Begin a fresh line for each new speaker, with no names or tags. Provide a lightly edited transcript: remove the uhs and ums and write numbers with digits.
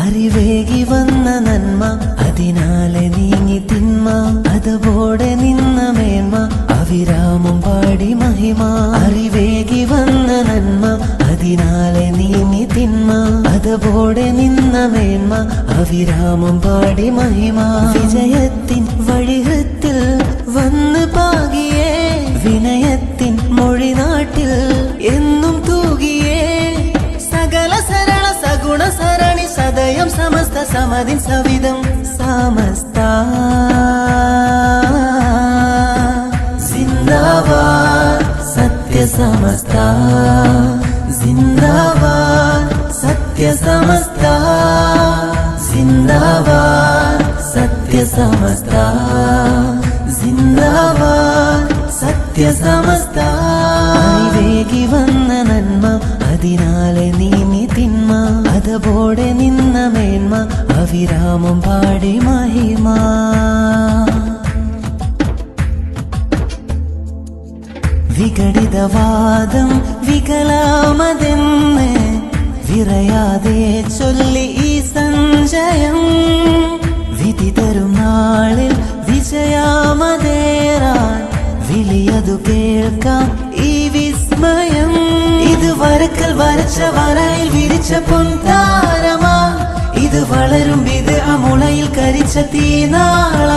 അറിവേകി വന്ന നന്മ അതിനാലെ നീങ്ങി തിന്മ അതുപോലെ നിന്ന മേന്മ അവിരാമം പാടി മഹിമ അറിവേകി വന്ന നന്മ അതിനാലെ നീങ്ങി തിന്മ അതുപോലെ നിന്ന മേന്മ അവിരാമം പാടി മഹിമ വിജയത്തിൻ വഴിഹത്തിൽ വന്ന് പാകിയേ വിനയത്തിൻ മൊഴിനാട്ടിൽ എന്നും തൂകിയേ സകല സരള സഗുണ സരണി സദയം സമസ്ത സമതിൻ സവിധം സമസ്ത സിന്ദാബാദ് സത്യ സമസ്ത സിന്ദാബാദ് സത്യ സമസ്ത സിന്ദാബാദ് സത്യ സമസ്ത സിന്ദാബാദ് സത്യ സമസ്ത അറിവേകി വന്ന നന്മ അതിനാലെ നീങ്ങി തിന്മ അതുപോലെ നിന്ന മേന്മ അവിരാമം പാടി മഹിമ വിഘടിതവാദം വികലാമതെന്ന് വിറയാതെ ചൊല്ലി ഈ സഞ്ചയം വിധി തരും നാളിൽ വിജയാമതേറാൻ വിളിയതു കേൾക്കാം ഈ വിസ്മയം ഇത് വരക്കൽ വരച്ച വരയിൽ വിരിച്ച പൊൻതാരമാ ഇത് വളരും ഇത് അമുളയിൽ കരിച്ച തീനാള